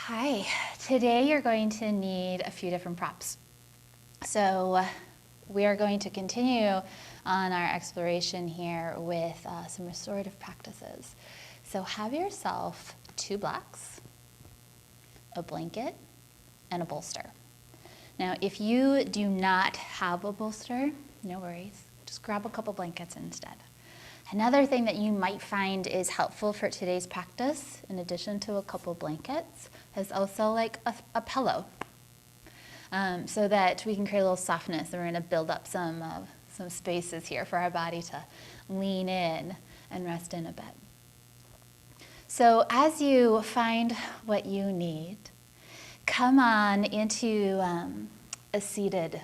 Hi, today you're going to need a few different props. So we are going to continue on our exploration here with some restorative practices. So have yourself 2 blocks, a blanket, and a bolster. Now if you do not have a bolster, no worries, just grab a couple blankets instead. Another thing that you might find is helpful for today's practice, in addition to a couple blankets, is also like a pillow, so that we can create a little softness. And we're going to build up some spaces here for our body to lean in and rest in a bit. So as you find what you need, come on into a seated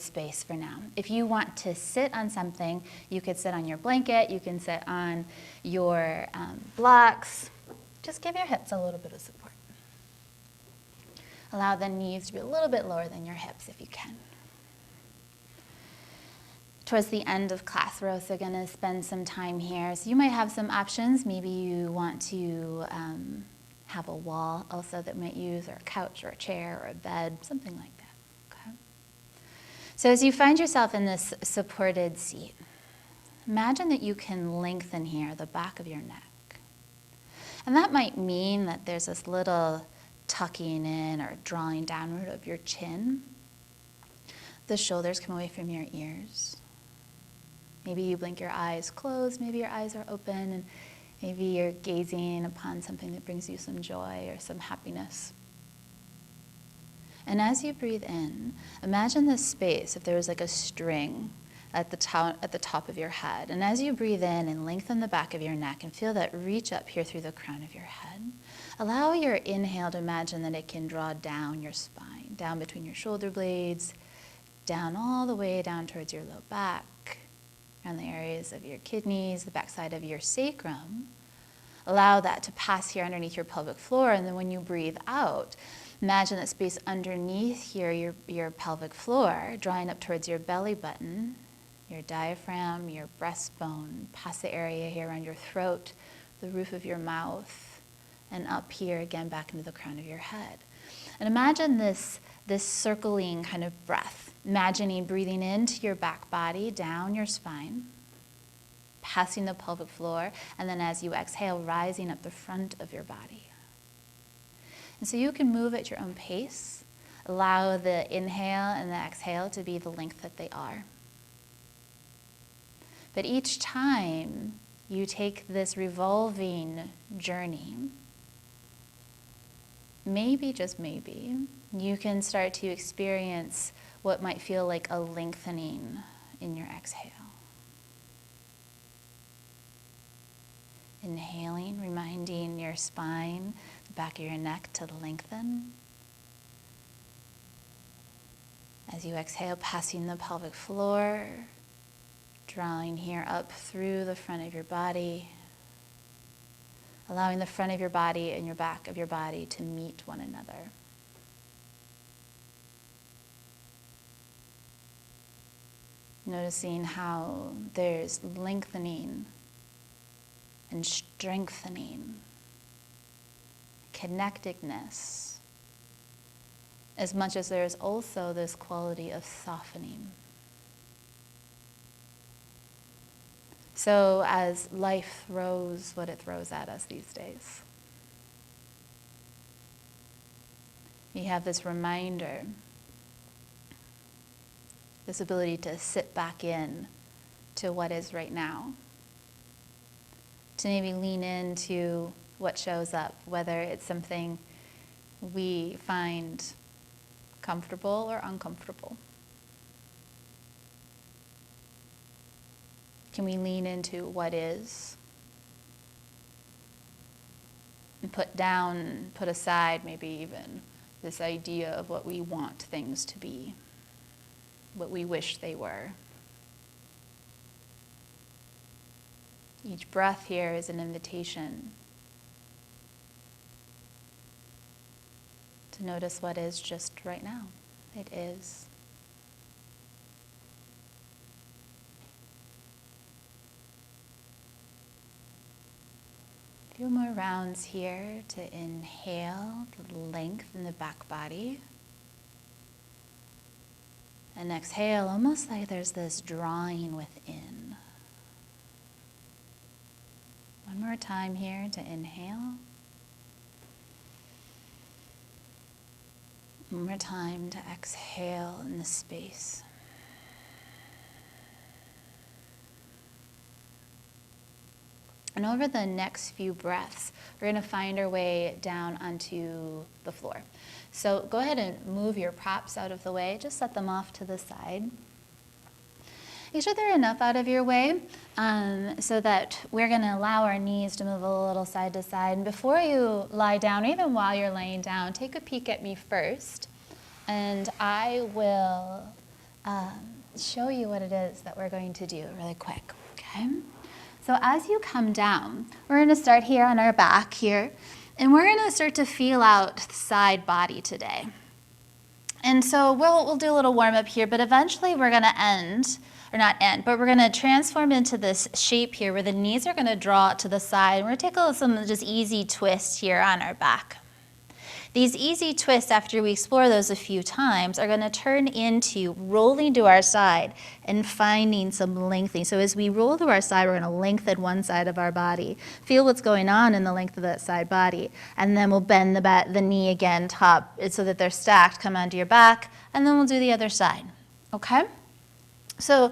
space for now. If you want to sit on something, you could sit on your blanket, you can sit on your blocks. Just give your hips a little bit of support. Allow the knees to be a little bit lower than your hips if you can. Towards the end of class, we're also going to spend some time here. So you might have some options. Maybe you want to have a wall also that we might use, or a couch, or a chair, or a bed, something like that. Okay? So as you find yourself in this supported seat, imagine that you can lengthen here the back of your neck. And that might mean that there's this little tucking in or drawing downward of your chin. The shoulders come away from your ears. Maybe you blink your eyes closed, maybe your eyes are open, and maybe you're gazing upon something that brings you some joy or some happiness. And as you breathe in, imagine this space, if there was like a string at the top of your head. And as you breathe in and lengthen the back of your neck and feel that reach up here through the crown of your head, allow your inhale to imagine that it can draw down your spine, down between your shoulder blades, down all the way down towards your low back, around the areas of your kidneys, the backside of your sacrum. Allow that to pass here underneath your pelvic floor, and then when you breathe out, imagine that space underneath here, your pelvic floor, drawing up towards your belly button, your diaphragm, your breastbone, past the area here around your throat, the roof of your mouth, and up here again back into the crown of your head. And imagine this circling kind of breath, imagining breathing into your back body, down your spine, passing the pelvic floor, and then as you exhale, rising up the front of your body. And so you can move at your own pace. Allow the inhale and the exhale to be the length that they are. But each time you take this revolving journey, maybe, just maybe, you can start to experience what might feel like a lengthening in your exhale. Inhaling, reminding your spine, the back of your neck to lengthen. As you exhale, passing the pelvic floor, drawing here up through the front of your body, allowing the front of your body and your back of your body to meet one another. Noticing how there's lengthening and strengthening, connectedness, as much as there is also this quality of softening. So as life throws what it throws at us these days, we have this reminder, this ability to sit back in to what is right now, to maybe lean into what shows up, whether it's something we find comfortable or uncomfortable. Can we lean into what is and put aside maybe even this idea of what we want things to be, what we wish they were. Each breath here is an invitation to notice what is just right now. It is. Few more rounds here to inhale the length in the back body. And exhale, almost like there's this drawing within. One more time here to inhale. One more time to exhale in the space. And over the next few breaths, we're going to find our way down onto the floor. So go ahead and move your props out of the way. Just set them off to the side. Make sure they're enough out of your way so that we're going to allow our knees to move a little side to side. And before you lie down, or even while you're laying down, take a peek at me first. And I will show you what it is that we're going to do really quick, okay? So as you come down, we're going to start here on our back here, and we're going to start to feel out side body today. And so we'll do a little warm up here, but eventually we're going to end, or not end, but we're going to transform into this shape here where the knees are going to draw to the side. And we're going to take some just easy twists here on our back. These easy twists, after we explore those a few times, are going to turn into rolling to our side and finding some lengthening. So as we roll to our side, we're going to lengthen one side of our body. Feel what's going on in the length of that side body. And then we'll bend the knee again, top, so that they're stacked, come onto your back, and then we'll do the other side. Okay? So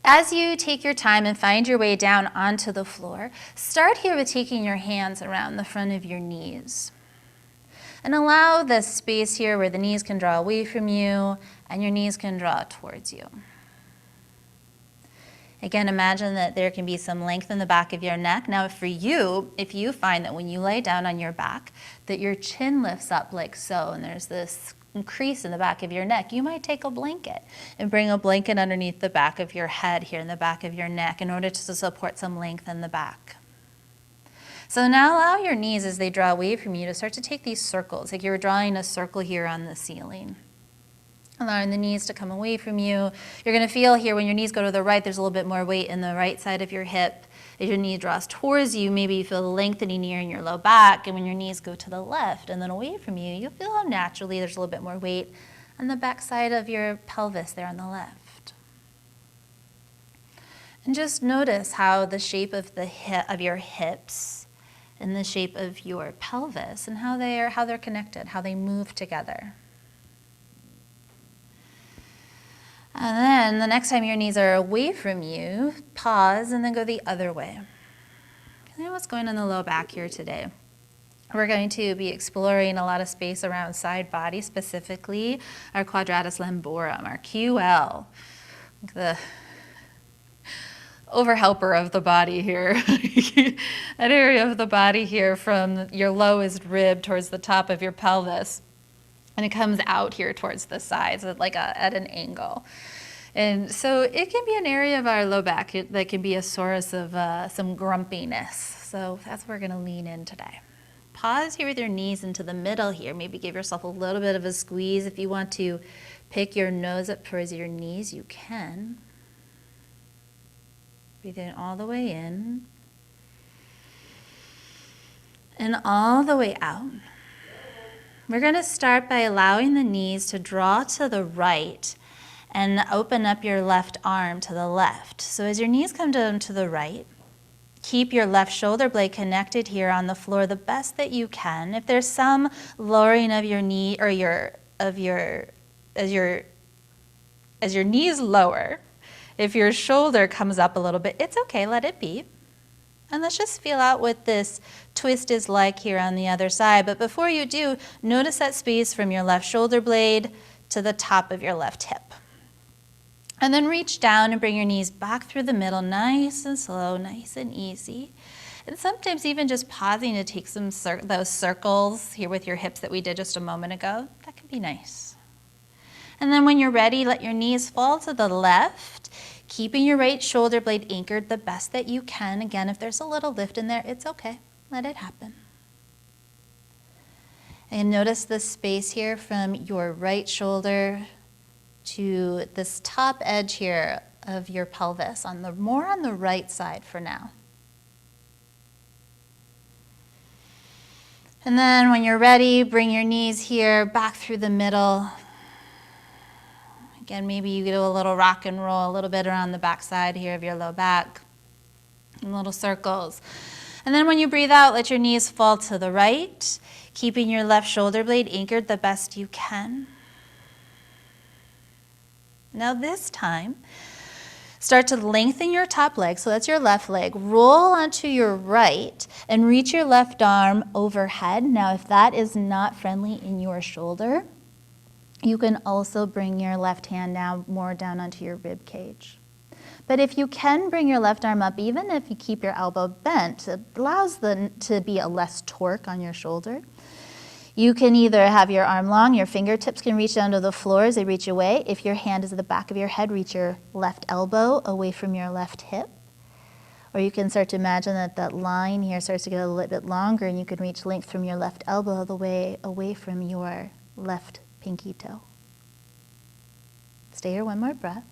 as you take your time and find your way down onto the floor, start here with taking your hands around the front of your knees. And allow this space here where the knees can draw away from you and your knees can draw towards you. Again, imagine that there can be some length in the back of your neck. Now for you, if you find that when you lay down on your back, that your chin lifts up like so, and there's this crease in the back of your neck, you might take a blanket and bring a blanket underneath the back of your head here in the back of your neck in order to support some length in the back. So now allow your knees as they draw away from you to start to take these circles, like you're drawing a circle here on the ceiling. Allowing the knees to come away from you. You're going to feel here when your knees go to the right, there's a little bit more weight in the right side of your hip. As your knee draws towards you, maybe you feel the lengthening here in your low back. And when your knees go to the left and then away from you, you'll feel how naturally there's a little bit more weight on the back side of your pelvis there on the left. And just notice how the shape of of your hips and the shape of your pelvis and how they're connected, how they move together. And then the next time your knees are away from you, pause and then go the other way. You know what's going on in the low back here today? We're going to be exploring a lot of space around side body, specifically our quadratus lumborum, our QL, the overhelper of the body here. That area of the body here from your lowest rib towards the top of your pelvis. And it comes out here towards the sides like at an angle. And so it can be an area of our low back that can be a source of some grumpiness. So that's where we're going to lean in today. Pause here with your knees into the middle here. Maybe give yourself a little bit of a squeeze. If you want to pick your nose up towards your knees, you can. Breathe in all the way in and all the way out. We're going to start by allowing the knees to draw to the right and open up your left arm to the left. So as your knees come down to the right, keep your left shoulder blade connected here on the floor the best that you can. If there's some lowering of your knee or as your knees lower, if your shoulder comes up a little bit, it's okay, let it be. And let's just feel out what this twist is like here on the other side. But before you do, notice that space from your left shoulder blade to the top of your left hip. And then reach down and bring your knees back through the middle, nice and slow, nice and easy. And sometimes even just pausing to take those circles here with your hips that we did just a moment ago, that can be nice. And then when you're ready, let your knees fall to the left, keeping your right shoulder blade anchored the best that you can. Again, if there's a little lift in there, it's okay. Let it happen. And notice the space here from your right shoulder to this top edge here of your pelvis, more on the right side for now. And then when you're ready, bring your knees here back through the middle. Again, maybe you do a little rock and roll, a little bit around the back side here of your low back, in little circles. And then when you breathe out, let your knees fall to the right, keeping your left shoulder blade anchored the best you can. Now this time, start to lengthen your top leg, so that's your left leg. Roll onto your right and reach your left arm overhead. Now if that is not friendly in your shoulder, you can also bring your left hand down, more down onto your rib cage. But if you can bring your left arm up, even if you keep your elbow bent, it allows to be a less torque on your shoulder. You can either have your arm long, your fingertips can reach down to the floor as they reach away. If your hand is at the back of your head, reach your left elbow away from your left hip. Or you can start to imagine that that line here starts to get a little bit longer, and you can reach length from your left elbow the way away from your left pinky toe. Stay here one more breath.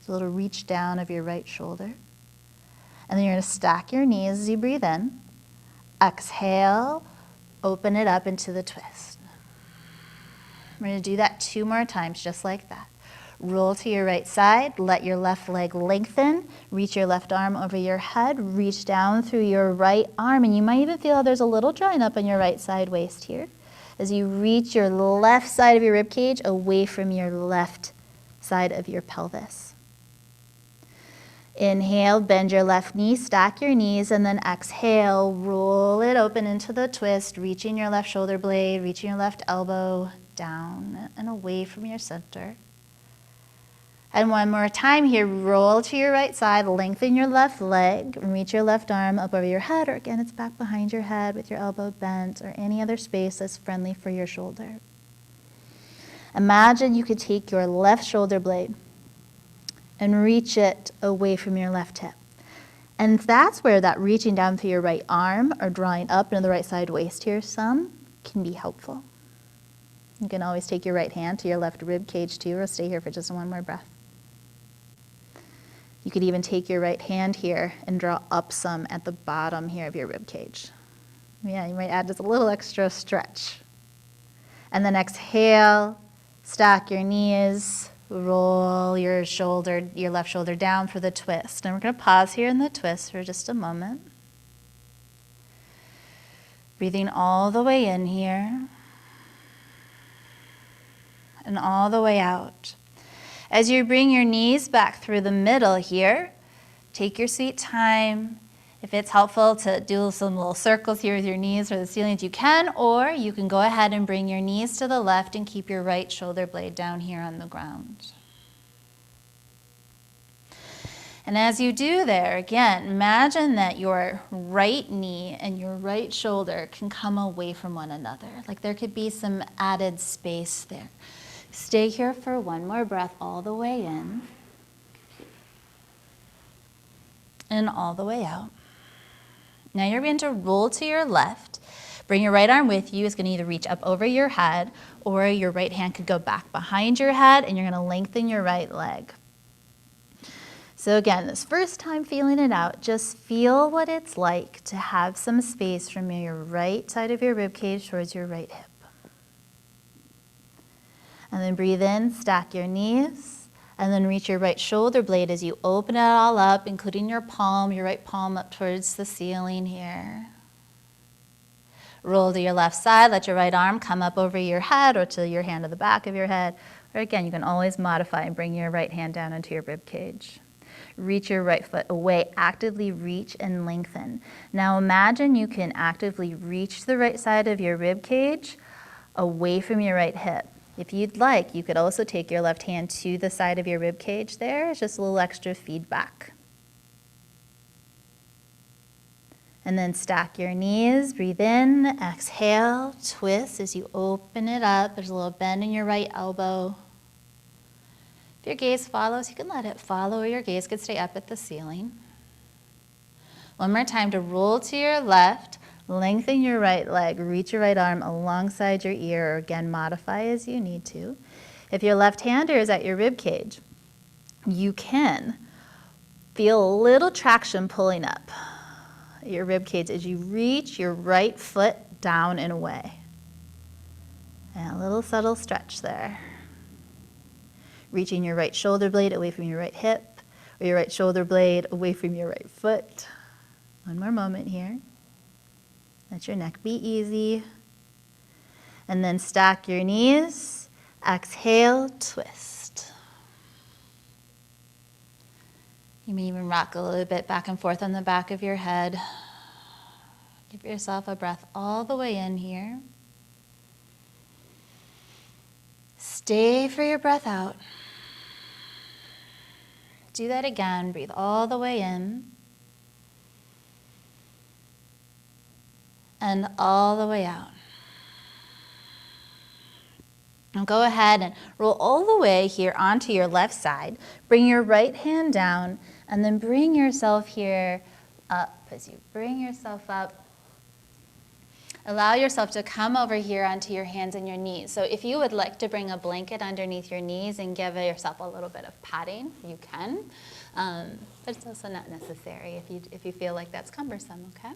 So a little reach down of your right shoulder. And then you're going to stack your knees as you breathe in. Exhale, open it up into the twist. We're going to do that 2 more times, just like that. Roll to your right side, let your left leg lengthen, reach your left arm over your head, reach down through your right arm, and you might even feel there's a little drawing up on your right side waist here as you reach your left side of your rib cage away from your left side of your pelvis. Inhale, bend your left knee, stack your knees, and then exhale, roll it open into the twist, reaching your left shoulder blade, reaching your left elbow down and away from your center. And one more time here, roll to your right side, lengthen your left leg, reach your left arm up over your head, or again, it's back behind your head with your elbow bent, or any other space that's friendly for your shoulder. Imagine you could take your left shoulder blade and reach it away from your left hip. And that's where that reaching down through your right arm or drawing up into the right side waist here some can be helpful. You can always take your right hand to your left rib cage too, or stay here for just one more breath. You could even take your right hand here and draw up some at the bottom here of your rib cage. Yeah, you might add just a little extra stretch. And then exhale, stack your knees, roll your left shoulder down for the twist. And we're going to pause here in the twist for just a moment. Breathing all the way in here and all the way out. As you bring your knees back through the middle here, take your sweet time. If it's helpful to do some little circles here with your knees or the ceilings, you can, or you can go ahead and bring your knees to the left and keep your right shoulder blade down here on the ground. And as you do there, again, imagine that your right knee and your right shoulder can come away from one another. Like there could be some added space there. Stay here for one more breath all the way in and all the way out. Now you're going to roll to your left. Bring your right arm with you. It's going to either reach up over your head or your right hand could go back behind your head, and you're going to lengthen your right leg. So again, this first time feeling it out, just feel what it's like to have some space from your right side of your rib cage towards your right hip. And then breathe in, stack your knees, and then reach your right shoulder blade as you open it all up, including your right palm up towards the ceiling here. Roll to your left side, let your right arm come up over your head or to your hand at the back of your head. Or again, you can always modify and bring your right hand down into your rib cage. Reach your right foot away, actively reach and lengthen. Now imagine you can actively reach the right side of your rib cage away from your right hip. If you'd like, you could also take your left hand to the side of your rib cage there. It's just a little extra feedback. And then stack your knees, breathe in, exhale, twist as you open it up. There's a little bend in your right elbow. If your gaze follows, you can let it follow, or your gaze could stay up at the ceiling. One more time to roll to your left, lengthen your right leg, reach your right arm alongside your ear, or again, modify as you need to. If your left-hander is at your rib cage, you can feel a little traction pulling up. at your rib cage as you reach your right foot down and away. And a little subtle stretch there. Reaching your right shoulder blade away from your right hip, or your right shoulder blade away from your right foot. One more moment here. Let your neck be easy. And then stack your knees. Exhale, twist. You may even rock a little bit back and forth on the back of your head. Give yourself a breath all the way in here. Stay for your breath out. Do that again. Breathe all the way in. And all the way out. Now go ahead and roll all the way here onto your left side. Bring your right hand down and then bring yourself here up. As you bring yourself up, allow yourself to come over here onto your hands and your knees. So if you would like to bring a blanket underneath your knees and give yourself a little bit of padding, you can. But it's also not necessary if you feel like that's cumbersome, okay?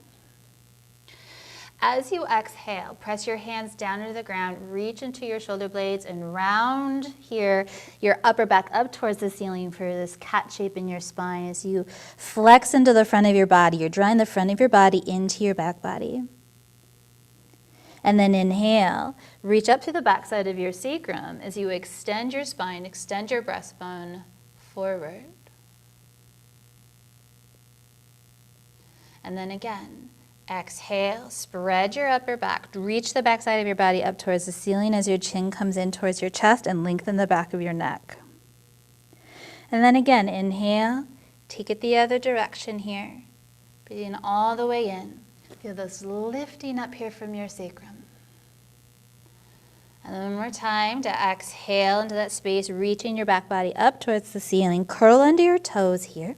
As you exhale, press your hands down into the ground, reach into your shoulder blades and round here your upper back up towards the ceiling for this cat shape in your spine as you flex into the front of your body. You're drawing the front of your body into your back body. And then inhale, reach up to the back side of your sacrum as you extend your spine, extend your breastbone forward. And then again. Exhale, spread your upper back, reach the back side of your body up towards the ceiling as your chin comes in towards your chest and lengthen the back of your neck. And then again, inhale, take it the other direction here. Breathing all the way in. Feel this lifting up here from your sacrum. And then one more time to exhale into that space, reaching your back body up towards the ceiling. Curl under your toes here.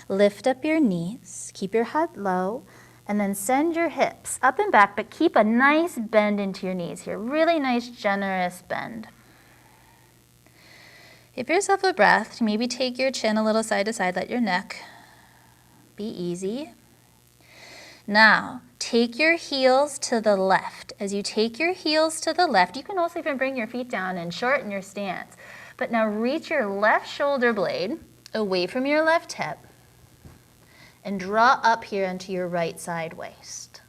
Lift up your knees, keep your head low, and then send your hips up and back, but keep a nice bend into your knees here. Really nice, generous bend. Give yourself a breath. Maybe take your chin a little side to side. Let your neck be easy. Now, take your heels to the left. As you take your heels to the left, you can also even bring your feet down and shorten your stance. But now reach your left shoulder blade away from your left hip. And draw up here into your right side waist,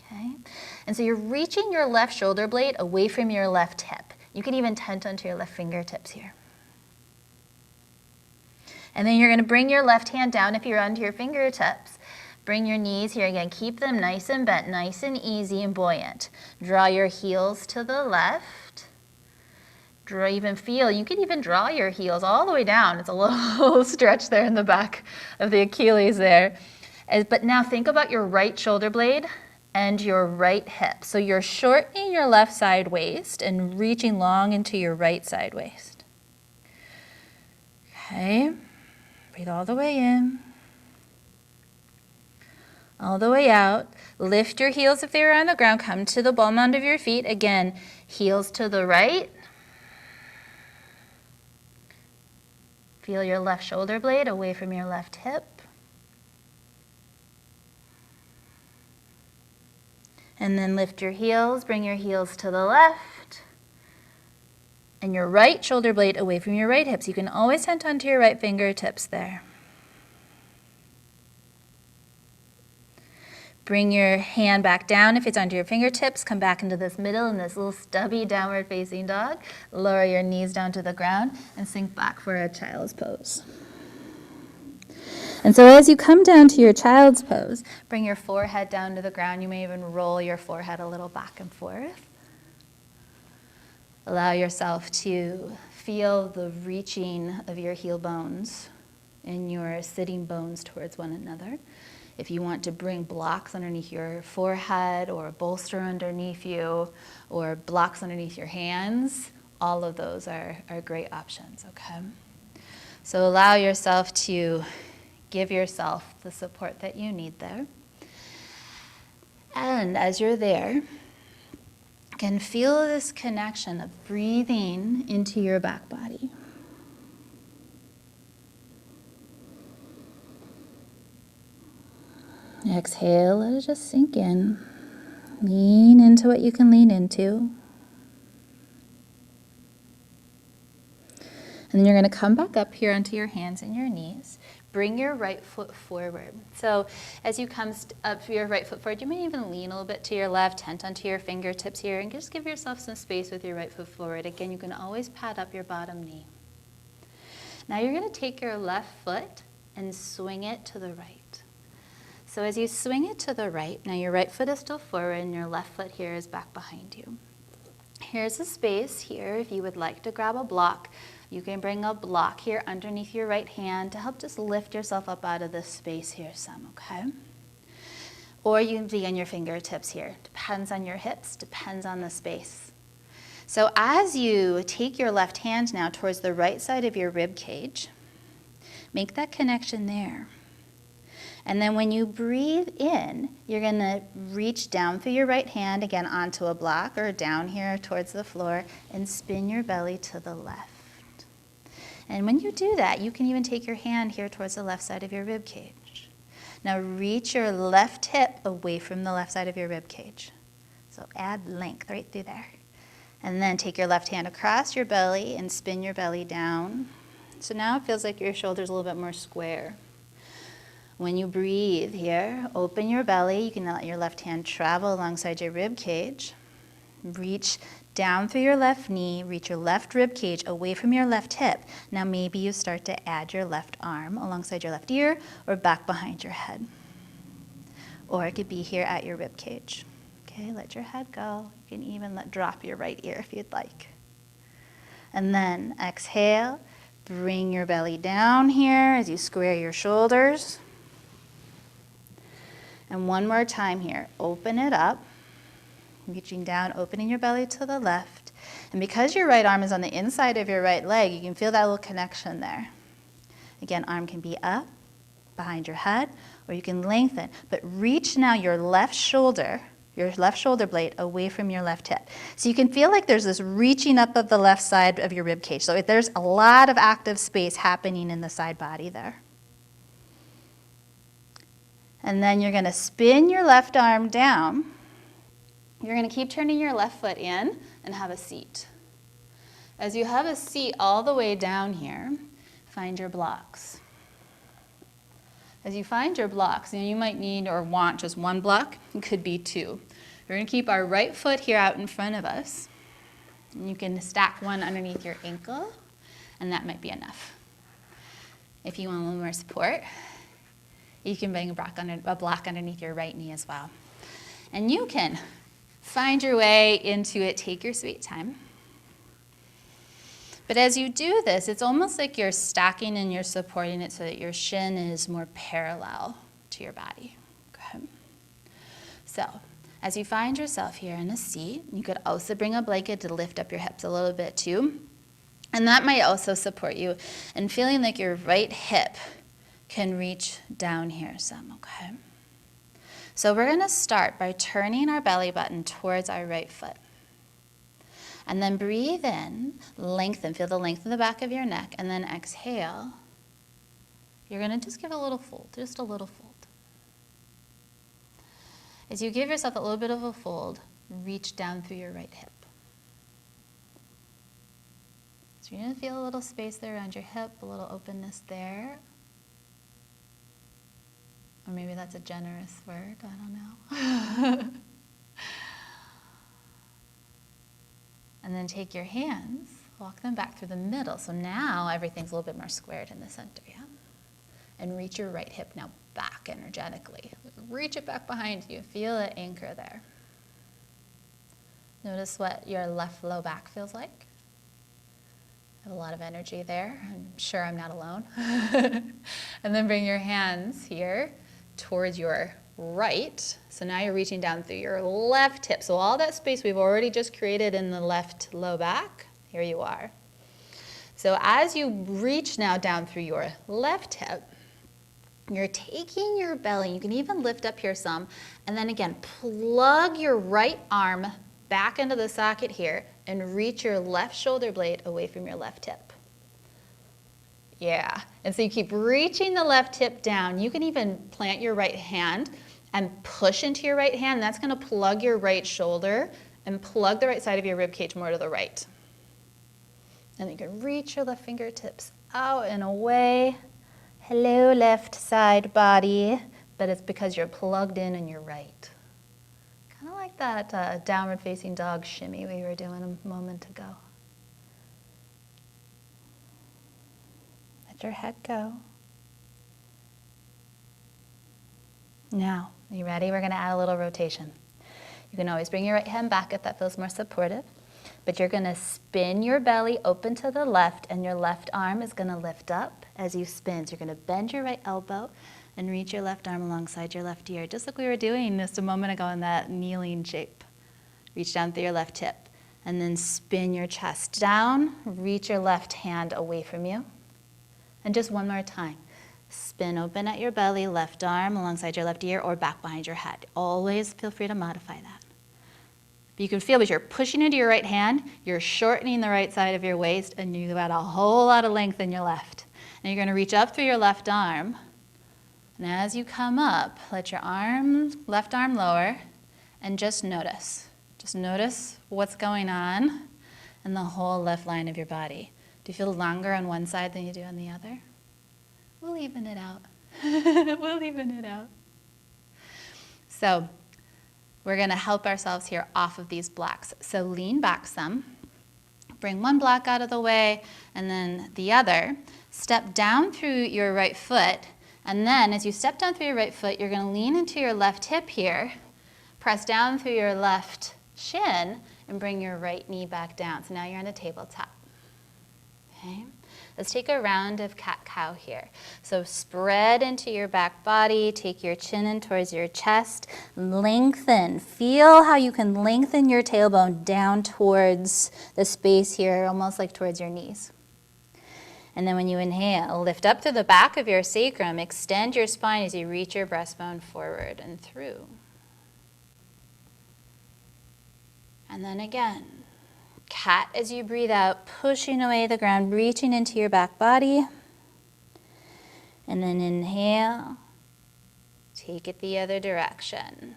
okay? And so you're reaching your left shoulder blade away from your left hip. You can even tent onto your left fingertips here. And then you're gonna bring your left hand down if you're onto your fingertips. Bring your knees here again. Keep them nice and bent, nice and easy and buoyant. Draw your heels to the left. You can even draw your heels all the way down. It's a little stretch there in the back of the Achilles there. But now think about your right shoulder blade and your right hip. So you're shortening your left side waist and reaching long into your right side waist. Okay, breathe all the way in. All the way out. Lift your heels if they are on the ground. Come to the ball mound of your feet. Again, heels to the right. Feel your left shoulder blade away from your left hip. And then lift your heels, bring your heels to the left. And your right shoulder blade away from your right hip. So you can always tent onto your right fingertips there. Bring your hand back down if it's onto your fingertips. Come back into this middle in this little stubby downward facing dog. Lower your knees down to the ground and sink back for a child's pose. And so as you come down to your child's pose, bring your forehead down to the ground. You may even roll your forehead a little back and forth. Allow yourself to feel the reaching of your heel bones and your sitting bones towards one another. If you want to bring blocks underneath your forehead or a bolster underneath you or blocks underneath your hands, all of those are great options, okay? So allow yourself to give yourself the support that you need there. And as you're there, you can feel this connection of breathing into your back body. Exhale, let it just sink in. Lean into what you can lean into. And then you're going to come back up here onto your hands and your knees. Bring your right foot forward. So as you come up your right foot forward, you may even lean a little bit to your left, tent onto your fingertips here, and just give yourself some space with your right foot forward. Again, you can always pad up your bottom knee. Now you're going to take your left foot and swing it to the right. So as you swing it to the right, now your right foot is still forward and your left foot here is back behind you. Here's a space here if you would like to grab a block. You can bring a block here underneath your right hand to help just lift yourself up out of this space here some, okay? Or you can be on your fingertips here. Depends on your hips, depends on the space. So as you take your left hand now towards the right side of your rib cage, make that connection there. And then when you breathe in, you're going to reach down through your right hand, again onto a block or down here towards the floor, and spin your belly to the left. And when you do that, you can even take your hand here towards the left side of your rib cage. Now reach your left hip away from the left side of your rib cage. So add length right through there. And then take your left hand across your belly and spin your belly down. So now it feels like your shoulder's a little bit more square. When you breathe here, open your belly. You can let your left hand travel alongside your rib cage. Reach down through your left knee, reach your left rib cage away from your left hip. Now maybe you start to add your left arm alongside your left ear or back behind your head. Or it could be here at your rib cage. Okay, let your head go. You can even drop your right ear if you'd like. And then exhale, bring your belly down here as you square your shoulders. And one more time here, open it up. Reaching down, opening your belly to the left. And because your right arm is on the inside of your right leg, you can feel that little connection there. Again, arm can be up, behind your head, or you can lengthen. But reach now your left shoulder blade away from your left hip. So you can feel like there's this reaching up of the left side of your rib cage. So there's a lot of active space happening in the side body there. And then you're going to spin your left arm down. You're going to keep turning your left foot in and have a seat. As you have a seat all the way down here, find your blocks. As you find your blocks, you might need or want just one block. It could be two. We're going to keep our right foot here out in front of us. And you can stack one underneath your ankle, and that might be enough. If you want a little more support, you can bring a block underneath your right knee as well. And you can find your way into it, take your sweet time. But as you do this, it's almost like you're stacking and you're supporting it so that your shin is more parallel to your body. Okay. So as you find yourself here in a seat, you could also bring a blanket to lift up your hips a little bit too. And that might also support you in feeling like your right hip can reach down here some, okay? So we're going to start by turning our belly button towards our right foot. And then breathe in, lengthen, feel the length of the back of your neck, and then exhale. You're going to just give a little fold, just a little fold. As you give yourself a little bit of a fold, reach down through your right hip. So you're going to feel a little space there around your hip, a little openness there. Or maybe that's a generous word, I don't know. And then take your hands, walk them back through the middle. So now everything's a little bit more squared in the center, yeah? And reach your right hip now back energetically. Reach it back behind you. Feel it anchor there. Notice what your left low back feels like. I have a lot of energy there. I'm sure I'm not alone. And then bring your hands here towards your right. So now you're reaching down through your left hip. So all that space we've already just created in the left low back, here you are. So as you reach now down through your left hip, you're taking your belly, you can even lift up here some, and then again, plug your right arm back into the socket here and reach your left shoulder blade away from your left hip. Yeah, and so you keep reaching the left hip down. You can even plant your right hand and push into your right hand. That's going to plug your right shoulder and plug the right side of your rib cage more to the right. And you can reach your left fingertips out and away. Hello, left side body, but it's because you're plugged in your right. Kind of like that downward facing dog shimmy we were doing a moment ago. Let your head go. Now, are you ready? We're going to add a little rotation. You can always bring your right hand back if that feels more supportive, but you're going to spin your belly open to the left, and your left arm is going to lift up as you spin. So you're going to bend your right elbow and reach your left arm alongside your left ear, just like we were doing just a moment ago in that kneeling shape. Reach down through your left hip, and then spin your chest down, reach your left hand away from you. And just one more time. Spin open at your belly, left arm alongside your left ear or back behind your head. Always feel free to modify that. But you can feel as you're pushing into your right hand, you're shortening the right side of your waist, and you've got a whole lot of length in your left. And you're going to reach up through your left arm. And as you come up, let your left arm lower, and just notice. Just notice what's going on in the whole left line of your body. Do you feel longer on one side than you do on the other? We'll even it out. We'll even it out. So we're going to help ourselves here off of these blocks. So lean back some. Bring one block out of the way, and then the other. Step down through your right foot, and then as you step down through your right foot, you're going to lean into your left hip here, press down through your left shin, and bring your right knee back down. So now you're on a tabletop. Okay? Let's take a round of cat-cow here. So spread into your back body, take your chin in towards your chest, lengthen. Feel how you can lengthen your tailbone down towards the space here, almost like towards your knees. And then when you inhale, lift up to the back of your sacrum, extend your spine as you reach your breastbone forward and through. And then again. Cat as you breathe out, pushing away the ground, reaching into your back body. And then inhale, take it the other direction.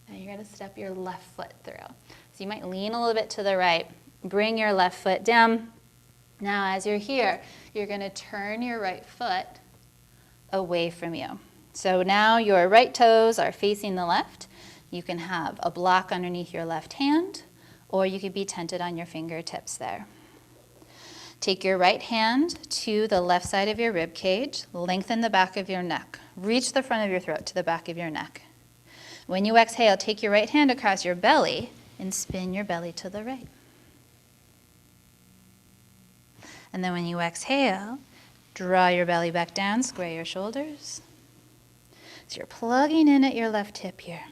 Now you're going to step your left foot through. So you might lean a little bit to the right, bring your left foot down. Now as you're here, you're going to turn your right foot away from you. So now your right toes are facing the left. You can have a block underneath your left hand, or you could be tented on your fingertips there. Take your right hand to the left side of your rib cage, lengthen the back of your neck. Reach the front of your throat to the back of your neck. When you exhale, take your right hand across your belly and spin your belly to the right. And then when you exhale, draw your belly back down, square your shoulders. So you're plugging in at your left hip here.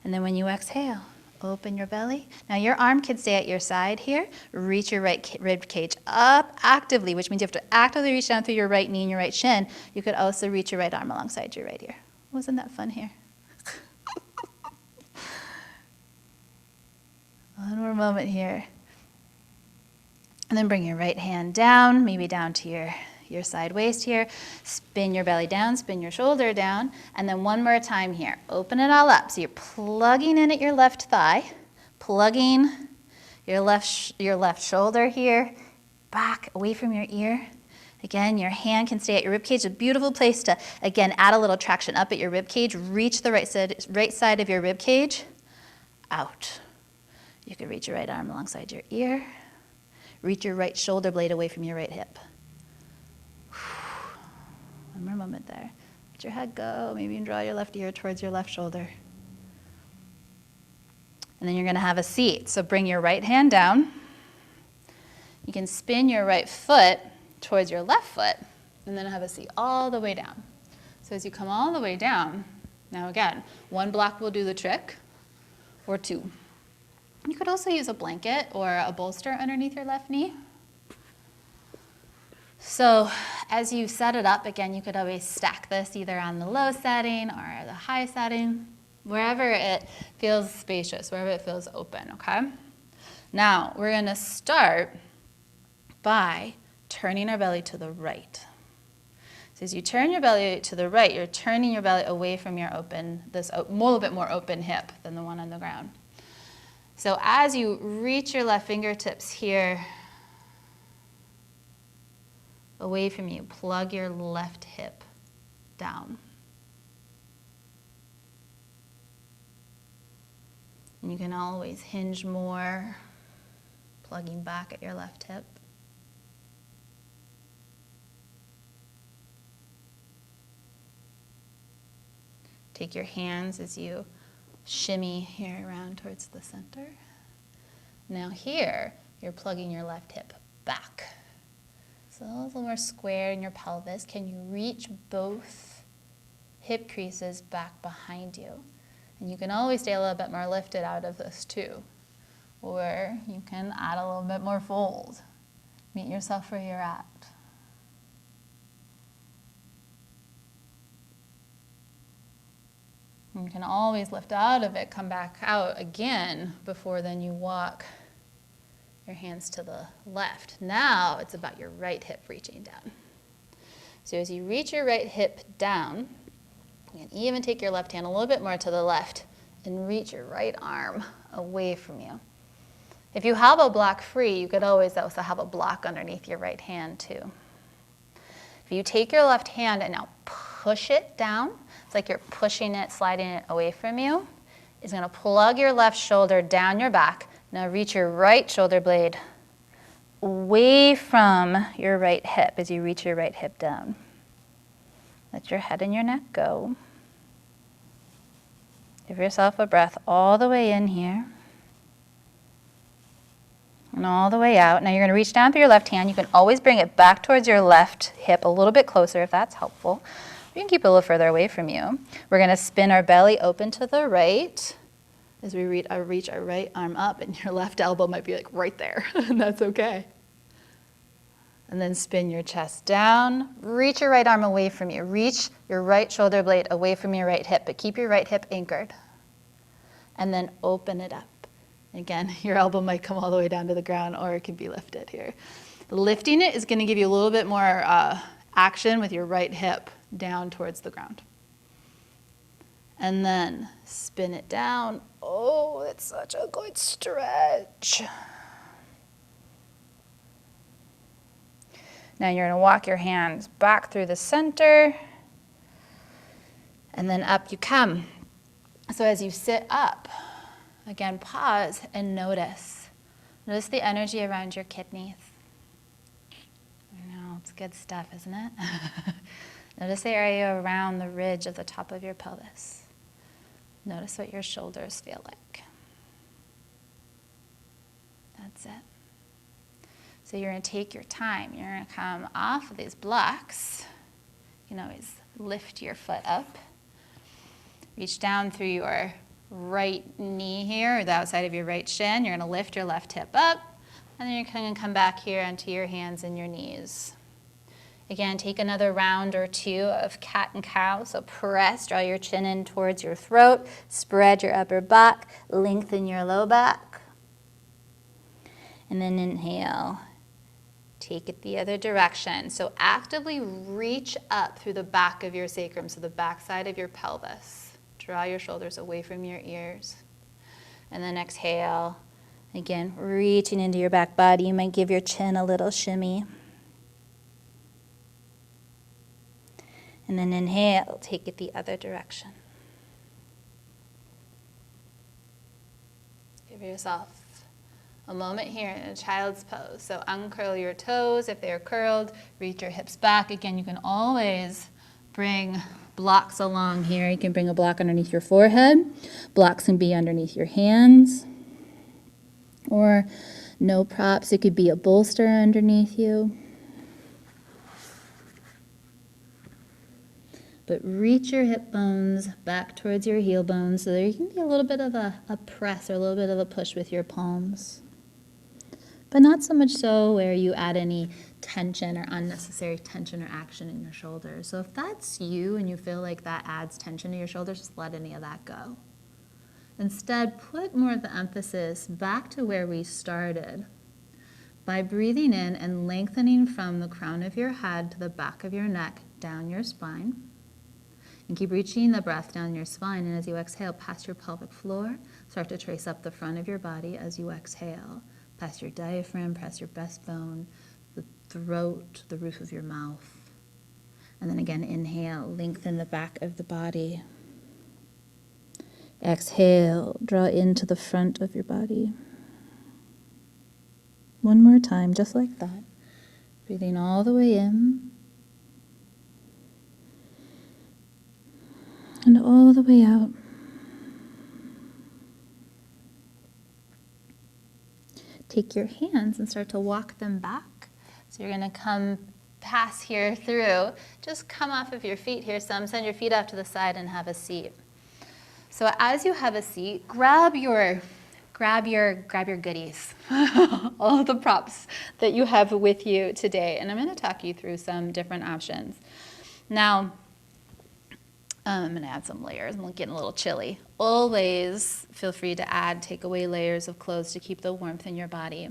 And then when you exhale, open your belly. Now your arm can stay at your side here. Reach your right rib cage up actively, which means you have to actively reach down through your right knee and your right shin. You could also reach your right arm alongside your right ear. Wasn't that fun here? One more moment here. And then bring your right hand down, maybe down to your side waist here. Spin your belly down, spin your shoulder down, and then one more time here. Open it all up. So you're plugging in at your left thigh, plugging your left shoulder here, back away from your ear. Again, your hand can stay at your rib cage. A beautiful place to, again, add a little traction up at your rib cage. Reach the right side of your rib cage, out. You can reach your right arm alongside your ear. Reach your right shoulder blade away from your right hip. One more moment there. Let your head go. Maybe you can draw your left ear towards your left shoulder. And then you're going to have a seat. So bring your right hand down. You can spin your right foot towards your left foot, and then have a seat all the way down. So as you come all the way down, now again, one block will do the trick, or two. You could also use a blanket or a bolster underneath your left knee. So as you set it up, again, you could always stack this either on the low setting or the high setting, wherever it feels spacious, wherever it feels open, okay? Now, we're going to start by turning our belly to the right. So So as you turn your belly to the right, you're turning your belly away from your a little bit more open hip than the one on the ground. So as you reach your left fingertips here away from you, plug your left hip down. And you can always hinge more, plugging back at your left hip. Take your hands as you shimmy here around towards the center. Now here, you're plugging your left hip back. So a little more square in your pelvis. Can you reach both hip creases back behind you? And you can always stay a little bit more lifted out of this too. Or you can add a little bit more fold. Meet yourself where you're at. You can always lift out of it, come back out again before then you walk your hands to the left. Now it's about your right hip reaching down. So as you reach your right hip down, you can even take your left hand a little bit more to the left and reach your right arm away from you. If you have a block free, you could always also have a block underneath your right hand too. If you take your left hand and now push it down, it's like you're pushing it, sliding it away from you. It's going to plug your left shoulder down your back. Now reach your right shoulder blade away from your right hip as you reach your right hip down. Let your head and your neck go. Give yourself a breath all the way in here and all the way out. Now you're going to reach down through your left hand. You can always bring it back towards your left hip a little bit closer if that's helpful. You can keep it a little further away from you. We're going to spin our belly open to the right as we reach our right arm up, and your left elbow might be like right there, and that's okay. And then spin your chest down. Reach your right arm away from you. Reach your right shoulder blade away from your right hip, but keep your right hip anchored. And then open it up. Again, your elbow might come all the way down to the ground, or it can be lifted here. Lifting it is going to give you a little bit more action with your right hip down towards the ground. And then spin it down. Oh, it's such a good stretch. Now you're going to walk your hands back through the center, and then up you come. So as you sit up, again, pause and notice. Notice the energy around your kidneys. I know, it's good stuff, isn't it? Notice the area around the ridge of the top of your pelvis. Notice what your shoulders feel like. That's it. So you're going to take your time. You're going to come off of these blocks. You can always lift your foot up. Reach down through your right knee here, or the outside of your right shin. You're going to lift your left hip up, and then you're going to come back here onto your hands and your knees. Again, take another round or two of cat and cow. So press, draw your chin in towards your throat, spread your upper back, lengthen your low back. And then inhale. Take it the other direction. So actively reach up through the back of your sacrum, so the back side of your pelvis. Draw your shoulders away from your ears. And then exhale. Again, reaching into your back body. You might give your chin a little shimmy. And then inhale, take it the other direction. Give yourself a moment here in a child's pose. So uncurl your toes if they're curled. Reach your hips back. Again, you can always bring blocks along here. You can bring a block underneath your forehead. Blocks can be underneath your hands. Or no props. It could be a bolster underneath you. But reach your hip bones back towards your heel bones, so there you can be a little bit of a press or a little bit of a push with your palms. But not so much so where you add any tension or unnecessary tension or action in your shoulders. So if that's you and you feel like that adds tension to your shoulders, just let any of that go. Instead, put more of the emphasis back to where we started by breathing in and lengthening from the crown of your head to the back of your neck down your spine. And keep reaching the breath down your spine. And as you exhale past your pelvic floor, start to trace up the front of your body as you exhale. Past your diaphragm, past your breastbone, the throat, the roof of your mouth. And then again, inhale, lengthen the back of the body. Exhale, draw into the front of your body. One more time, just like that. Breathing all the way in. And all the way out. Take your hands and start to walk them back. So you're going to come pass here through. Just come off of your feet here some. Send your feet off to the side and have a seat. So as you have a seat, grab your goodies, all the props that you have with you today. And I'm going to talk you through some different options. Now, I'm going to add some layers. I'm getting a little chilly. Always feel free to take away layers of clothes to keep the warmth in your body.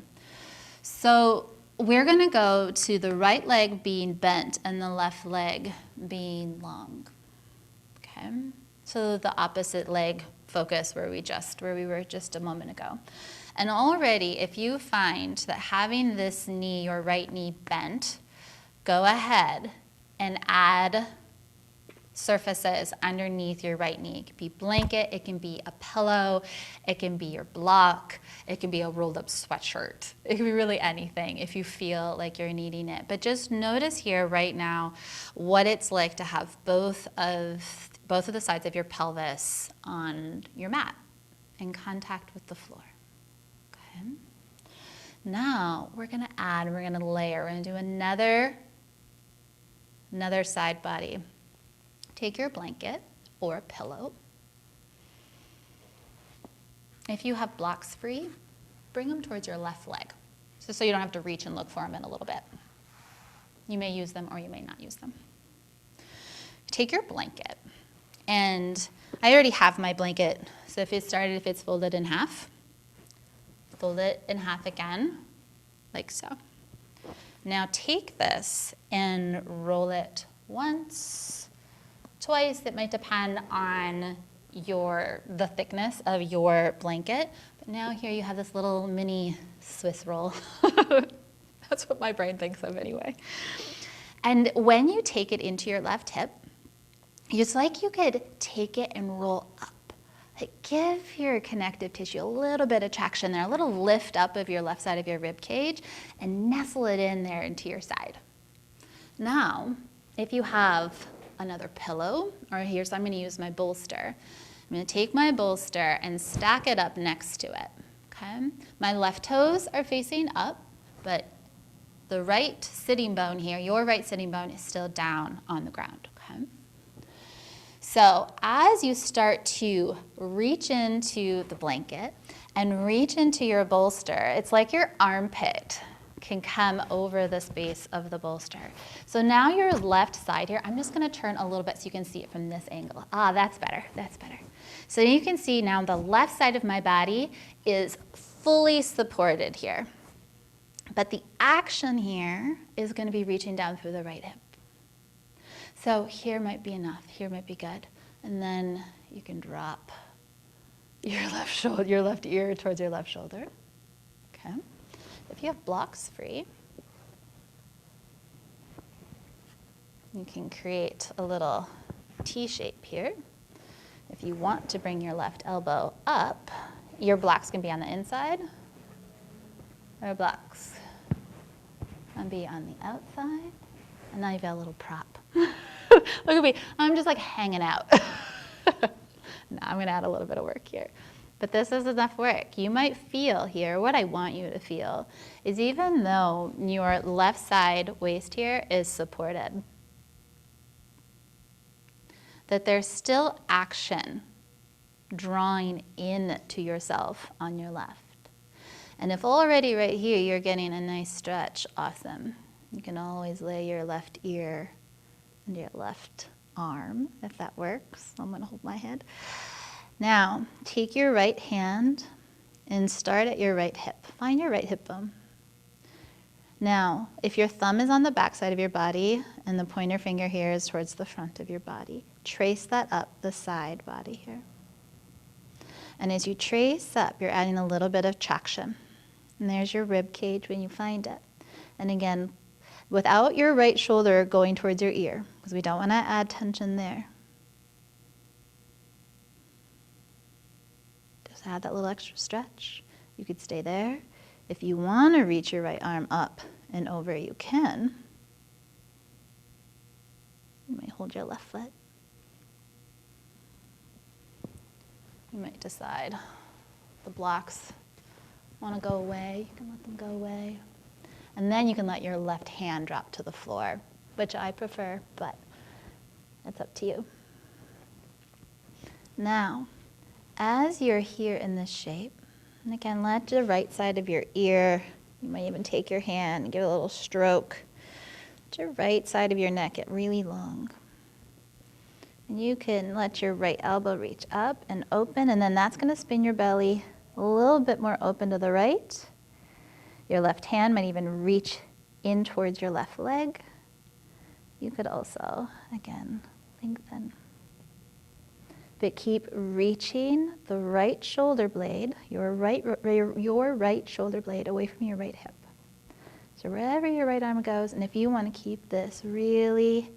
So we're going to go to the right leg being bent and the left leg being long. Okay? So the opposite leg focus where we were just a moment ago. And already, if you find that having this knee, your right knee bent, go ahead and add surfaces underneath your right knee. It can be blanket, it can be a pillow, it can be your block, it can be a rolled up sweatshirt. It can be really anything if you feel like you're needing it. But just notice here right now what it's like to have both of the sides of your pelvis on your mat in contact with the floor. Okay. Now we're going to layer. We're going to do another side body. Take your blanket or a pillow. If you have blocks free, bring them towards your left leg, so you don't have to reach and look for them in a little bit. You may use them or you may not use them. Take your blanket, and I already have my blanket, so if it's folded in half, fold it in half again, like so. Now take this and roll it once, twice. It might depend on the thickness of your blanket. But now here you have this little mini Swiss roll. That's what my brain thinks of anyway. And when you take it into your left hip, it's like you could take it and roll up. Like give your connective tissue a little bit of traction there, a little lift up of your left side of your rib cage, and nestle it in there into your side. Now, if you have another pillow, or here, so I'm going to use my bolster. I'm going to take my bolster and stack it up next to it. Okay? My left toes are facing up, but the right sitting bone here, your right sitting bone, is still down on the ground. Okay? So as you start to reach into the blanket and reach into your bolster, it's like your armpit can come over the space of the bolster. So now your left side here, I'm just going to turn a little bit so you can see it from this angle. Ah, that's better, that's better. So you can see now the left side of my body is fully supported here. But the action here is going to be reaching down through the right hip. So here might be enough, here might be good. And then you can drop your left shoulder, your left ear towards your left shoulder. Okay. If you have blocks free, you can create a little T shape here. If you want to bring your left elbow up, your blocks can be on the inside, or blocks can be on the outside. And now you've got a little prop. Look at me, I'm just like hanging out. Now I'm gonna add a little bit of work here. But this is enough work. You might feel here, what I want you to feel is even though your left side waist here is supported, that there's still action drawing in to yourself on your left. And if already right here you're getting a nice stretch, awesome. You can always lay your left ear and your left arm, if that works. I'm gonna hold my head. Now, take your right hand and start at your right hip. Find your right hip bone. Now, if your thumb is on the back side of your body and the pointer finger here is towards the front of your body, trace that up the side body here. And as you trace up, you're adding a little bit of traction. And there's your rib cage when you find it. And again, without your right shoulder going towards your ear, because we don't want to add tension there. Just add that little extra stretch. You could stay there. If you want to reach your right arm up and over, you can. You might hold your left foot. You might decide the blocks want to go away. You can let them go away. And then you can let your left hand drop to the floor, which I prefer, but it's up to you. Now, as you're here in this shape, and again, let the right side of your ear, you might even take your hand and give it a little stroke. Let your right side of your neck get really long. And you can let your right elbow reach up and open, and then that's going to spin your belly a little bit more open to the right. Your left hand might even reach in towards your left leg. You could also, again, lengthen. But keep reaching the right shoulder blade, your right shoulder blade away from your right hip. So wherever your right arm goes, and if you want to keep this really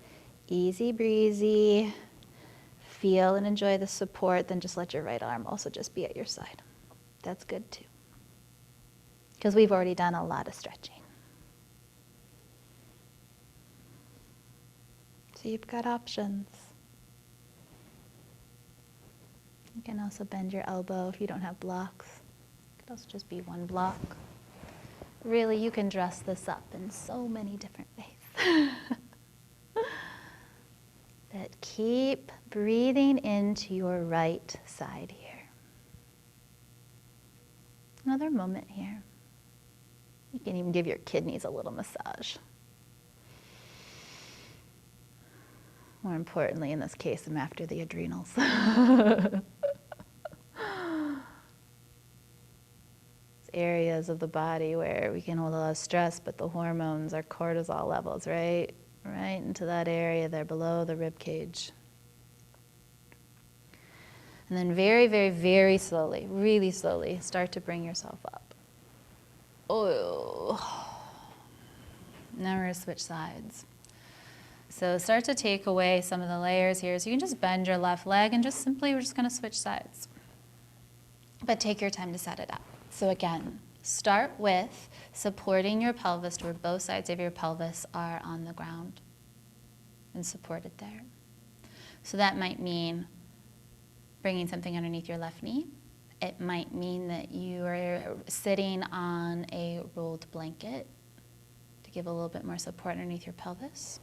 easy breezy, feel and enjoy the support, then just let your right arm also just be at your side. That's good too. Because we've already done a lot of stretching. So you've got options. You can also bend your elbow if you don't have blocks. It could also just be one block. Really, you can dress this up in so many different ways. But keep breathing into your right side here. Another moment here. You can even give your kidneys a little massage. More importantly, in this case, I'm after the adrenals. Areas of the body where we can hold a lot of stress, but the hormones, our cortisol levels, right into that area there below the rib cage. And then very, very, very slowly, really slowly, start to bring yourself up. Oh. Now we're going to switch sides. So start to take away some of the layers here. So you can just bend your left leg and just simply, we're just going to switch sides. But take your time to set it up. So again, start with supporting your pelvis to where both sides of your pelvis are on the ground and supported there. So that might mean bringing something underneath your left knee. It might mean that you are sitting on a rolled blanket to give a little bit more support underneath your pelvis.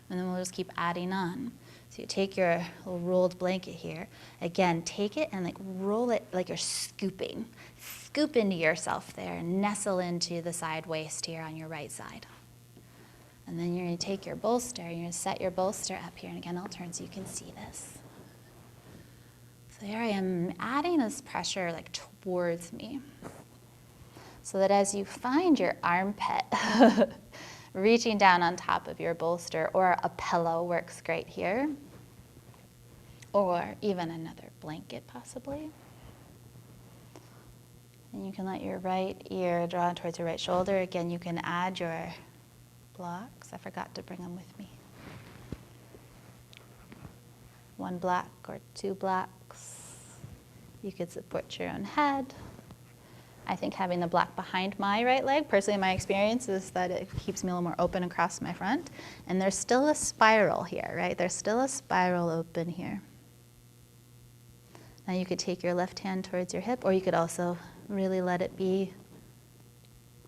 And then we'll just keep adding on. So you take your little rolled blanket here. Again, take it and roll it like you're scooping. Scoop into yourself there and nestle into the side waist here on your right side. And then you're going to take your bolster, you're going to set your bolster up here. And again, I'll turn so you can see this. So there I am adding this pressure towards me. So that as you find your armpit reaching down on top of your bolster, or a pillow works great here, or even another blanket possibly. And you can let your right ear draw towards your right shoulder. Again, you can add your blocks. I forgot to bring them with me. One block or two blocks. You could support your own head. I think having the block behind my right leg, personally my experience is that it keeps me a little more open across my front. And there's still a spiral here, right? There's still a spiral open here. Now you could take your left hand towards your hip, or you could also really let it be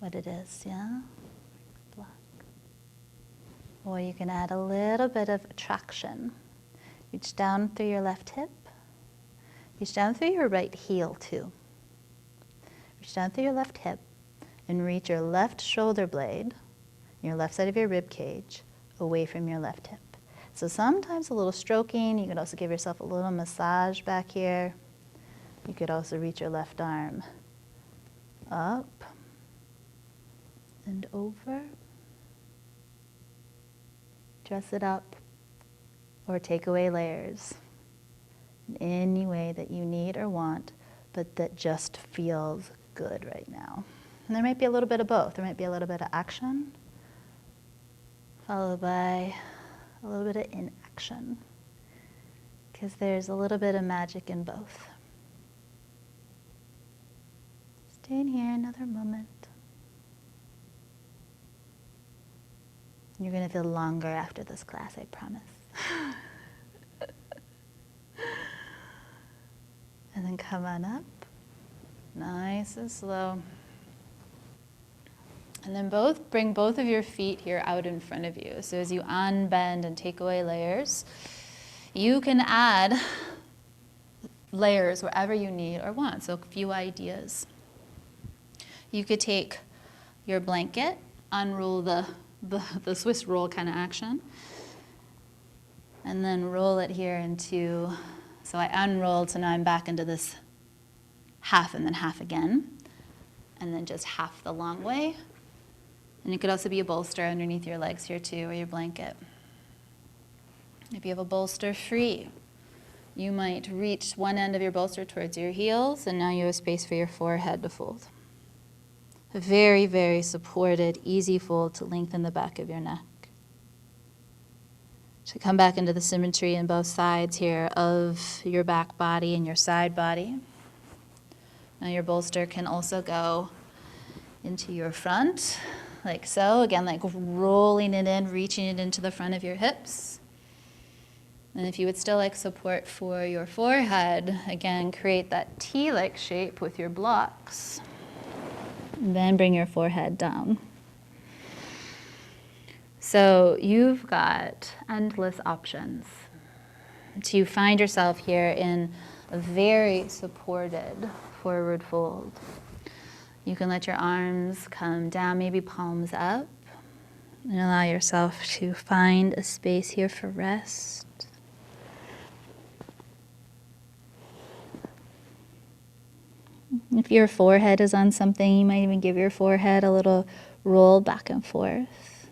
what it is, yeah? Block. Or you can add a little bit of traction. Reach down through your left hip. Reach down through your right heel too. Reach down through your left hip and reach your left shoulder blade, your left side of your rib cage, away from your left hip. So sometimes a little stroking. You could also give yourself a little massage back here. You could also reach your left arm up and over. Dress it up or take away layers in any way that you need or want, but that just feels good right now. And there might be a little bit of both. There might be a little bit of action, followed by a little bit of inaction, because there's a little bit of magic in both. Stay in here another moment. You're going to feel longer after this class, I promise. And then come on up, nice and slow. And then bring both of your feet here out in front of you. So as you unbend and take away layers, you can add layers wherever you need or want. So a few ideas. You could take your blanket, unroll the Swiss roll kind of action, and then roll it here into, so I unrolled, so now I'm back into this half and then half again, and then just half the long way. And it could also be a bolster underneath your legs here too, or your blanket. If you have a bolster free, you might reach one end of your bolster towards your heels, and now you have space for your forehead to fold. A very, very supported, easy fold to lengthen the back of your neck. To come back into the symmetry in both sides here of your back body and your side body. Now your bolster can also go into your front, like so. Again, like rolling it in, reaching it into the front of your hips. And if you would still like support for your forehead, again, create that T-like shape with your blocks. And then bring your forehead down. So you've got endless options to find yourself here in a very supported forward fold. You can let your arms come down, maybe palms up, and allow yourself to find a space here for rest. If your forehead is on something, you might even give your forehead a little roll back and forth.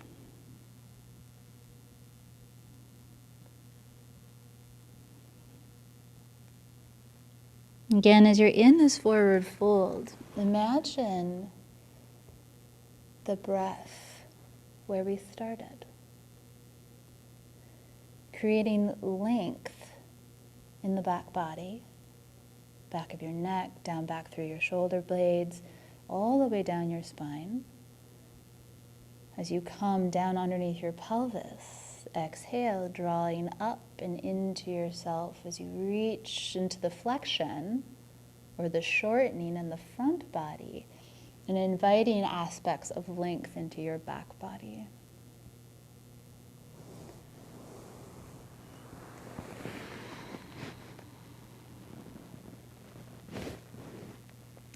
Again, as you're in this forward fold, imagine the breath where we started. Creating length in the back body, back of your neck, down back through your shoulder blades, all the way down your spine. As you come down underneath your pelvis, exhale, drawing up and into yourself as you reach into the flexion or the shortening in the front body and inviting aspects of length into your back body.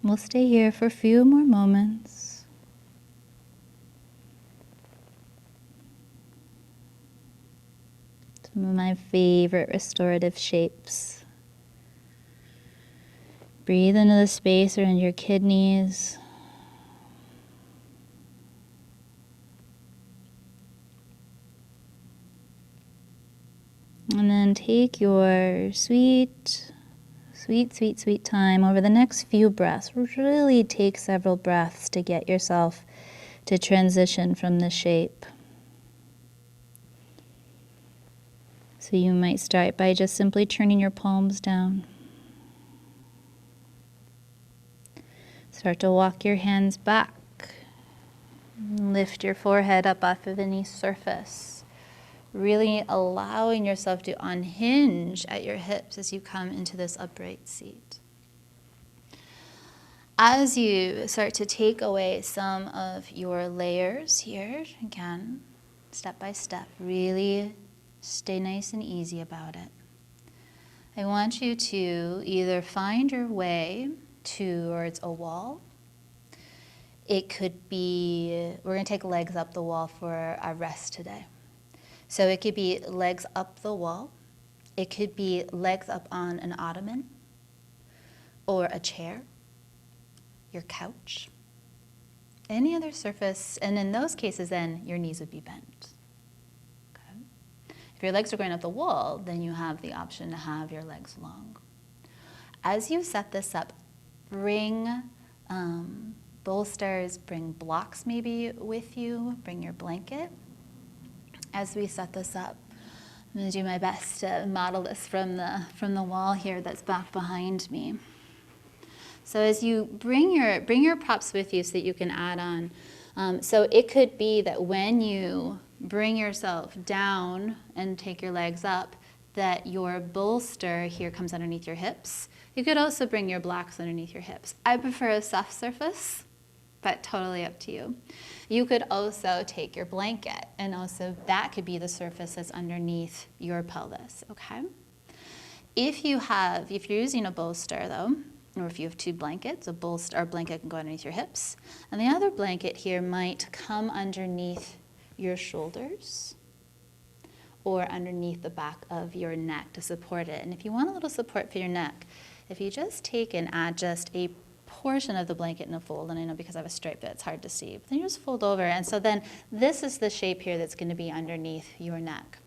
We'll stay here for a few more moments. Some of my favorite restorative shapes. Breathe into the space around your kidneys. And then take your sweet time over the next few breaths. Really take several breaths to get yourself to transition from the shape. So you might start by just simply turning your palms down. Start to walk your hands back. Lift your forehead up off of any surface. Really allowing yourself to unhinge at your hips as you come into this upright seat. As you start to take away some of your layers here, again, step by step, really stay nice and easy about it. I want you to either find your way towards a wall. It could be, we're going to take legs up the wall for our rest today. So it could be legs up the wall. It could be legs up on an ottoman or a chair, your couch. Any other surface, and in those cases then your knees would be bent. Okay. If your legs are going up the wall, then you have the option to have your legs long. As you set this up, bring bolsters, bring blocks maybe with you, bring your blanket. As we set this up, I'm going to do my best to model this from the wall here that's back behind me. So as you bring your props with you so that you can add on. So it could be that when you bring yourself down and take your legs up, that your bolster here comes underneath your hips. You could also bring your blocks underneath your hips. I prefer a soft surface, but totally up to you. You could also take your blanket, and also that could be the surface that's underneath your pelvis, okay? If you're using a bolster though, or if you have two blankets, a bolster or blanket can go underneath your hips, and the other blanket here might come underneath your shoulders or underneath the back of your neck to support it. And if you want a little support for your neck, if you just take and add just a portion of the blanket in a fold, and I know because I have a stripe bit, it's hard to see, but then you just fold over, and so then this is the shape here that's going to be underneath your neck.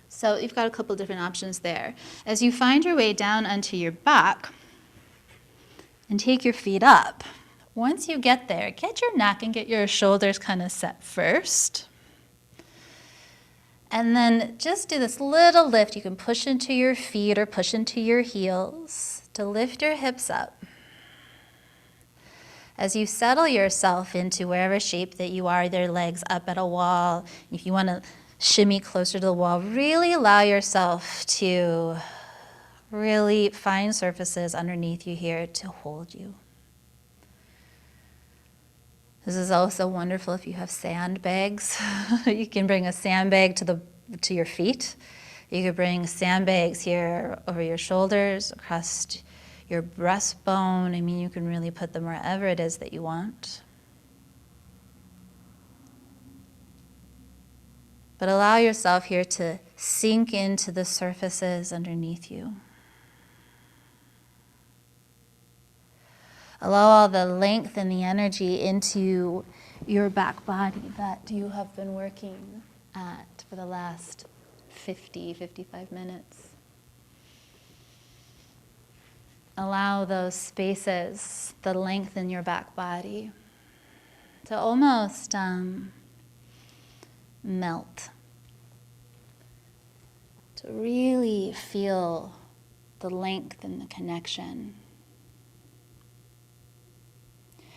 So you've got a couple different options there. As you find your way down onto your back and take your feet up, once you get there, get your neck and get your shoulders kind of set first. And then just do this little lift. You can push into your feet or push into your heels to lift your hips up. As you settle yourself into wherever shape that you are, either legs up at a wall, if you want to shimmy closer to the wall, really allow yourself to really find surfaces underneath you here to hold you. This is also wonderful if you have sandbags. You can bring a sandbag to your feet. You could bring sandbags here over your shoulders, across your breastbone. I mean, you can really put them wherever it is that you want. But allow yourself here to sink into the surfaces underneath you. Allow all the length and the energy into your back body that you have been working at for the last 55 minutes. Allow those spaces, the length in your back body, to almost melt. To really feel the length and the connection.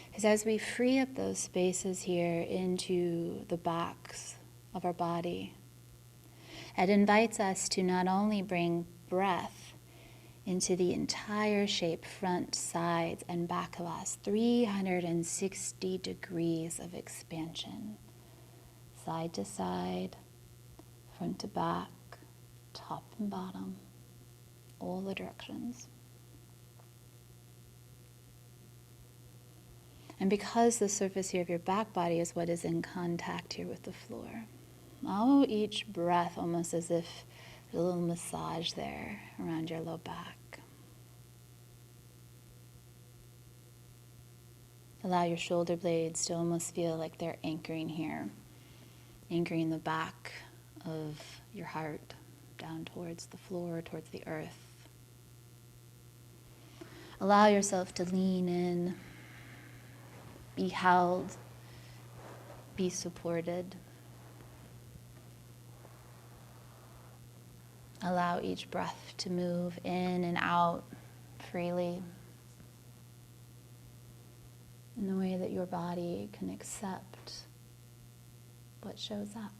Because as we free up those spaces here into the backs of our body, it invites us to not only bring breath into the entire shape, front, sides, and back of us, 360 degrees of expansion, side to side, front to back, top and bottom, all the directions. And because the surface here of your back body is what is in contact here with the floor, allow each breath almost as if a little massage there around your low back. Allow your shoulder blades to almost feel like they're anchoring here, anchoring the back of your heart down towards the floor, towards the earth. Allow yourself to lean in, be held, be supported. Allow each breath to move in and out freely in the way that your body can accept what shows up.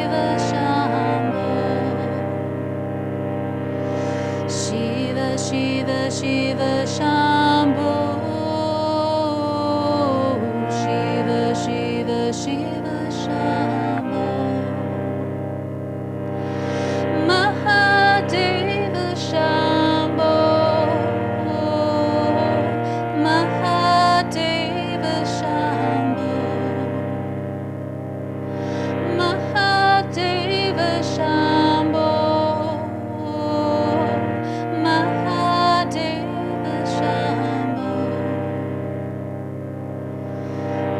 Shiva Shambho. Shiva, Shiva, Shiva Shambho. Shiva, Shiva, Shiva Shambho. Mahadeva Shambho. Mahadeva Shambho. Mahadeva Shambho. Mahadeva Shambho.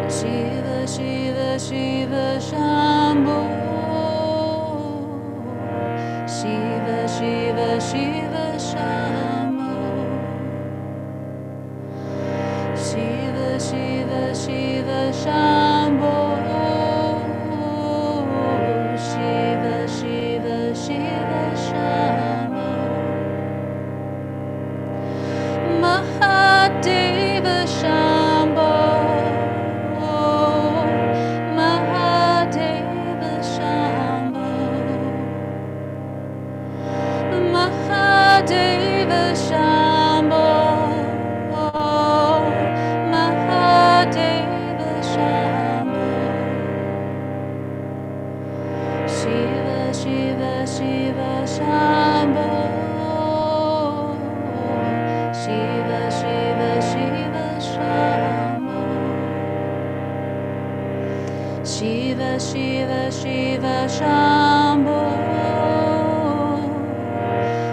Shiva, Shiva, Shiva Shambho. Shiva, Shiva, Shiva Shambho. Shiva, Shiva, Shiva Shambho. Shiva, Shiva, Shiva Shambho. Mahadeva Shambho. Mahadeva Shambho. Mahadeva Shambho. Mahadeva Shambho. Shiva, Shiva, Shiva Shambho. Shiva, Shiva, Shiva Shambho. Shiva, Shiva, Shiva Shambho.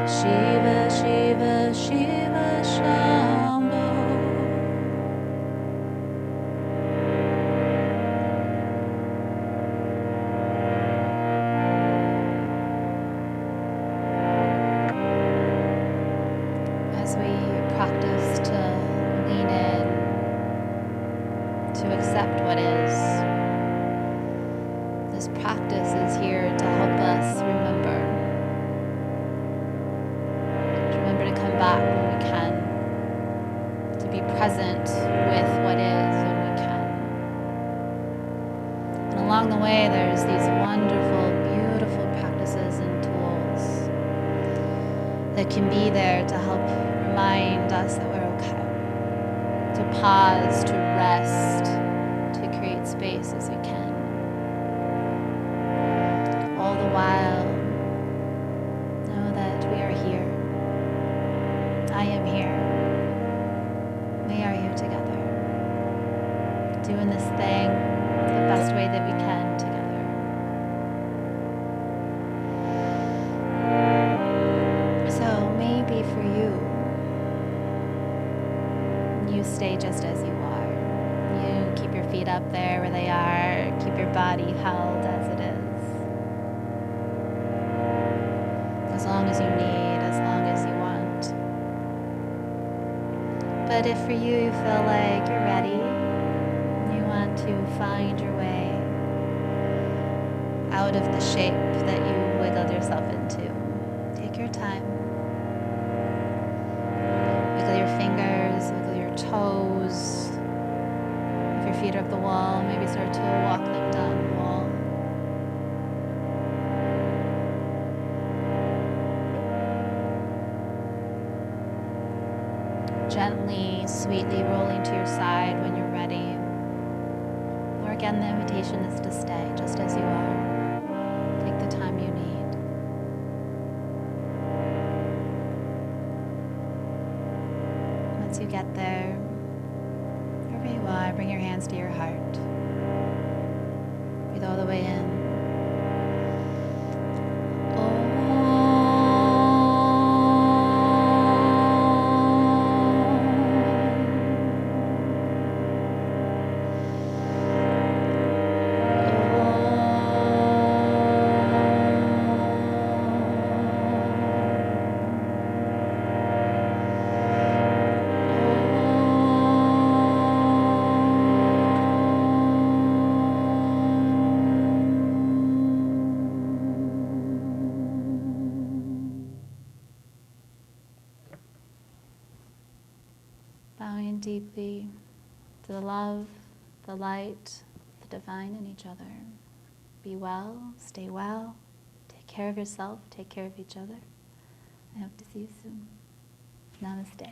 Shiva, Shiva, Shiva Shambho. As we practice to lean in, to accept what is, this practice is here to help us remember to come back when we can, to be present with what is when we can. And along the way, there's these wonderful, beautiful practices and tools that can be there to help remind us that we're okay, to pause, to rest, to create space as we can. All the while, know that we are here. I am here. We are here together, doing this thing the best way that we can together. So maybe for you stay just as you are. You keep your feet up there where they are. Keep your body held as it is. As long as you need, as long as you want. But if for you feel like you're ready, you want to find your way out of the shape that you wiggled yourself into, take your time. Wiggle your fingers, wiggle your toes. If your feet are up the wall, maybe start to walk them down the wall. Gently, sweetly rolling to your side when you're ready. Or again, the invitation is to stay just as you are. Take the time you need. Once you get there, wherever you are, bring your hands to your heart. Breathe all the way in. Bowing deeply to the love, the light, the divine in each other. Be well, stay well, take care of yourself, take care of each other. I hope to see you soon. Namaste.